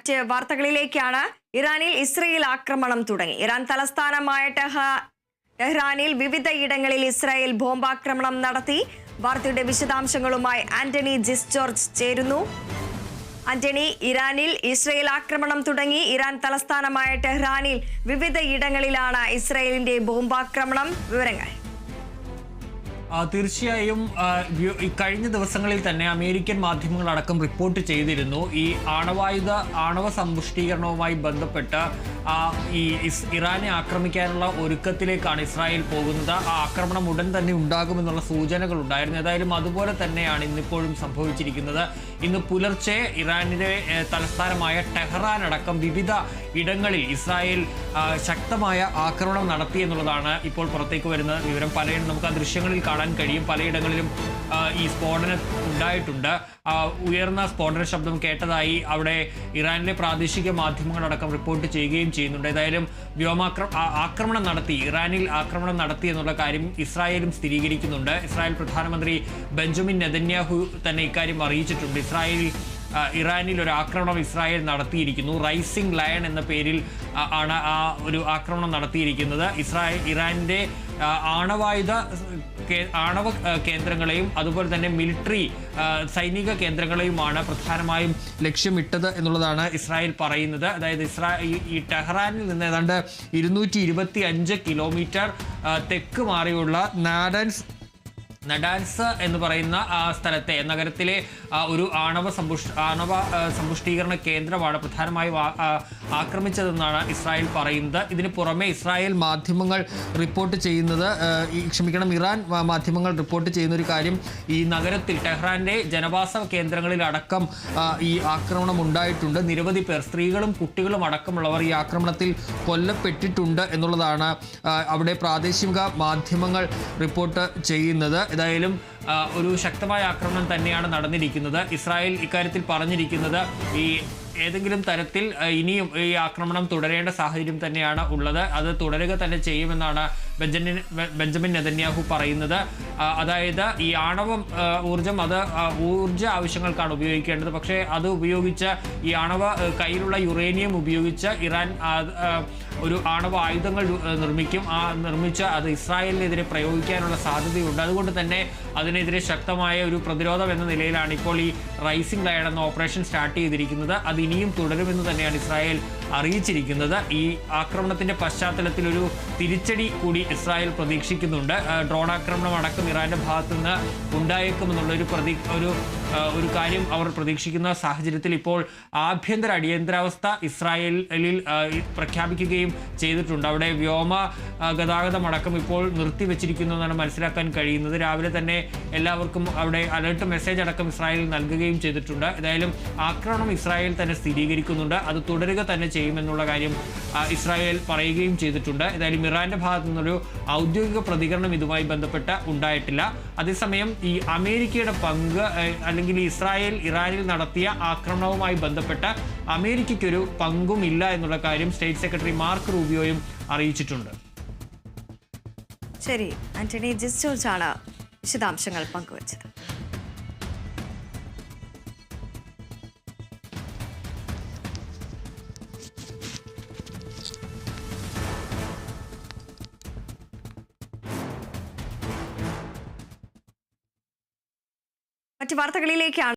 മറ്റ് വാർത്തകളിലേക്കാണ്. ഇറാനിൽ ഇസ്രയേൽ ആക്രമണം തുടങ്ങി. ഇറാൻ തലസ്ഥാനമായ ടെഹ്റാനിൽ വിവിധ ഇടങ്ങളിൽ ഇസ്രായേൽ ബോംബാക്രമണം നടത്തി. വാർത്തയുടെ വിശദാംശങ്ങളുമായി ആന്റണി ജിസ് ജോർജ് ചേരുന്നു. ആന്റണി, ഇറാനിൽ ഇസ്രയേൽ ആക്രമണം തുടങ്ങി. ഇറാൻ തലസ്ഥാനമായ ടെഹ്റാനിൽ വിവിധ ഇടങ്ങളിലാണ് ഇസ്രായേലിന്റെ ബോംബാക്രമണം. വിവരങ്ങൾ. തീർച്ചയായും കഴിഞ്ഞ ദിവസങ്ങളിൽ തന്നെ അമേരിക്കൻ മാധ്യമങ്ങളടക്കം റിപ്പോർട്ട് ചെയ്തിരുന്നു ഈ ആണവ സമ്പുഷ്ടീകരണവുമായി ബന്ധപ്പെട്ട് ഇറാനെ ആക്രമിക്കാനുള്ള ഒരുക്കത്തിലേക്കാണ് ഇസ്രായേൽ പോകുന്നത്. ആ ആക്രമണം ഉടൻ തന്നെ ഉണ്ടാകുമെന്നുള്ള സൂചനകൾ ഉണ്ടായിരുന്നു. ഏതായാലും അതുപോലെ തന്നെയാണ് ഇന്നിപ്പോഴും സംഭവിച്ചിരിക്കുന്നത്. ഇന്ന് പുലർച്ചെ ഇറാനിലെ തലസ്ഥാനമായ ടെഹ്റാൻ അടക്കം വിവിധ ഇടങ്ങളിൽ ഇസ്രായേൽ ശക്തമായ ആക്രമണം നടത്തി എന്നുള്ളതാണ് ഇപ്പോൾ പുറത്തേക്ക് വരുന്ന വിവരം. പലയിടത്തും നമുക്ക് ആ ദൃശ്യങ്ങളിൽ കാണാൻ കഴിയും. പലയിടങ്ങളിലും ഈ സ്ഫോടനം ഉണ്ടായിട്ടുണ്ട്. ഉയർന്ന സ്ഫോടന ശബ്ദം കേട്ടതായി അവിടെ ഇറാനിലെ പ്രാദേശിക മാധ്യമങ്ങളടക്കം റിപ്പോർട്ട് ചെയ്യുകയും ചെയ്യുന്നുണ്ട്. ഏതായാലും ആക്രമണം നടത്തി, ഇറാനിൽ ആക്രമണം നടത്തി എന്നുള്ള കാര്യം ഇസ്രായേലും സ്ഥിരീകരിക്കുന്നുണ്ട്. ഇസ്രായേൽ പ്രധാനമന്ത്രി ബെഞ്ചമിൻ നെതന്യാഹു തന്നെ ഇക്കാര്യം അറിയിച്ചിട്ടുണ്ട്. ഇറാനിൽ ഒരു ആക്രമണം ഇസ്രായേൽ നടത്തിയിരിക്കുന്നു. റൈസിംഗ് ലയൺ എന്ന പേരിൽ ആണ് ആ ഒരു ആക്രമണം നടത്തിയിരിക്കുന്നത്. ഇറാനിൻ്റെ ആണവ കേന്ദ്രങ്ങളെയും അതുപോലെ തന്നെ മിലിറ്ററി സൈനിക കേന്ദ്രങ്ങളെയുമാണ് പ്രധാനമായും ലക്ഷ്യമിട്ടത് എന്നുള്ളതാണ് ഇസ്രായേൽ പറയുന്നത്. അതായത് ഈ ടെഹ്റാനിൽ നിന്ന് ഏതാണ്ട് 225 കിലോമീറ്റർ തെക്ക് മാറിയുള്ള നഡാൻസ് എന്ന് പറയുന്ന സ്ഥലത്തെ നഗരത്തിലെ ഒരു ആണവ സമ്പുഷ്ടീകരണ കേന്ദ്രമാണ് പ്രധാനമായും ആക്രമിച്ചതെന്നാണ് ഇസ്രായേൽ പറയുന്നത്. ഇതിന് പുറമെ ഇസ്രായേൽ മാധ്യമങ്ങൾ റിപ്പോർട്ട് ചെയ്യുന്നത് ഇറാൻ മാധ്യമങ്ങൾ റിപ്പോർട്ട് ചെയ്യുന്ന ഒരു കാര്യം, ഈ നഗരത്തിൽ ടെഹ്റാന്റെ ജനവാസ കേന്ദ്രങ്ങളിലടക്കം ഈ ആക്രമണം ഉണ്ടായിട്ടുണ്ട്. നിരവധി പേർ, സ്ത്രീകളും കുട്ടികളും അടക്കമുള്ളവർ ഈ ആക്രമണത്തിൽ കൊല്ലപ്പെട്ടിട്ടുണ്ട് എന്നുള്ളതാണ് അവിടെ പ്രാദേശിക മാധ്യമങ്ങൾ റിപ്പോർട്ട് ചെയ്യുന്നത്. ഏതായാലും ഒരു ശക്തമായ ആക്രമണം തന്നെയാണ് നടന്നിരിക്കുന്നത്. ഇസ്രായേൽ ഇക്കാര്യത്തിൽ പറഞ്ഞിരിക്കുന്നത് ഏതെങ്കിലും തരത്തിൽ ഇനിയും ഈ ആക്രമണം തുടരേണ്ട സാഹചര്യം തന്നെയാണ് ഉള്ളത്. അത് തുടരുക തന്നെ ചെയ്യുമെന്നാണ് ബെഞ്ചമിൻ നെതന്യാഹു പറയുന്നത്. അതായത് ഈ ഊർജം അത് ഊർജ ആവശ്യങ്ങൾക്കാണ് ഉപയോഗിക്കേണ്ടത്. പക്ഷേ അത് ഉപയോഗിച്ച് ഈ കയ്യിലുള്ള യുറേനിയം ഉപയോഗിച്ച് ഇറാൻ ഒരു ആണവ ആയുധങ്ങൾ നിർമ്മിച്ച് അത് ഇസ്രായേലിനെതിരെ പ്രയോഗിക്കാനുള്ള സാധ്യതയുണ്ട്. അതുകൊണ്ട് തന്നെ അതിനെതിരെ ശക്തമായ ഒരു പ്രതിരോധം എന്ന നിലയിലാണ് ഇപ്പോൾ ഈ റൈസിംഗ് ലയൺ എന്ന ഓപ്പറേഷൻ സ്റ്റാർട്ട് ചെയ്തിരിക്കുന്നത്. അത് ഇനിയും തുടരുമെന്ന് തന്നെയാണ് ഇസ്രായേൽ അറിയിച്ചിരിക്കുന്നത്. ഈ ആക്രമണത്തിന്റെ പശ്ചാത്തലത്തിൽ ഒരു തിരിച്ചടി കൂടി ഇസ്രായേൽ പ്രതീക്ഷിക്കുന്നുണ്ട്. ഡ്രോൺ ആക്രമണം അടക്കം ഇറാന്റെ ഭാഗത്തുനിന്ന് ഉണ്ടായേക്കുമെന്നുള്ള ഒരു കാര്യം അവർ പ്രതീക്ഷിക്കുന്ന സാഹചര്യത്തിൽ ഇപ്പോൾ ആഭ്യന്തര അടിയന്തരാവസ്ഥ ഇസ്രായേലിൽ പ്രഖ്യാപിക്കുകയും ചെയ്തിട്ടുണ്ട്. അവിടെ വ്യോമ ഗതാഗതം അടക്കം ഇപ്പോൾ നിർത്തിവെച്ചിരിക്കുന്നു എന്നാണ് മനസ്സിലാക്കാൻ കഴിയുന്നത്. രാവിലെ തന്നെ എല്ലാവർക്കും അവിടെ അലർട്ട് മെസ്സേജ് അടക്കം ഇസ്രായേൽ നൽകുകയും ചെയ്തിട്ടുണ്ട്. ഏതായാലും ആക്രമണം ഇസ്രായേൽ തന്നെ സ്ഥിരീകരിക്കുന്നുണ്ട്. അത് തുടരുക തന്നെ ചെയ്യുമെന്നുള്ള കാര്യം ഇസ്രായേൽ പറയുകയും ചെയ്തിട്ടുണ്ട്. ഏതായാലും ഇറാന്റെ ഭാഗത്തു നിന്നൊരു ഔദ്യോഗിക പ്രതികരണം ഇതുമായി ബന്ധപ്പെട്ട് ഉണ്ടായിട്ടില്ല. അതേസമയം ഈ അമേരിക്കയുടെ പങ്ക് അല്ലെങ്കിൽ ഇസ്രായേൽ ഇറാനിൽ നടത്തിയ ആക്രമണവുമായി ബന്ധപ്പെട്ട് അമേരിക്കയ്ക്കൊരു പങ്കുമില്ല എന്നുള്ള കാര്യം സ്റ്റേറ്റ് സെക്രട്ടറി മാർക്ക് റൂബിയോയും അറിയിച്ചിട്ടുണ്ട്. ശരി, ആന്റണി ജിസ് ജോർജ് ആണ് വിശദാംശങ്ങൾ പങ്കുവച്ചത്. മറ്റ് വാർത്തകളിലേക്കാണ്.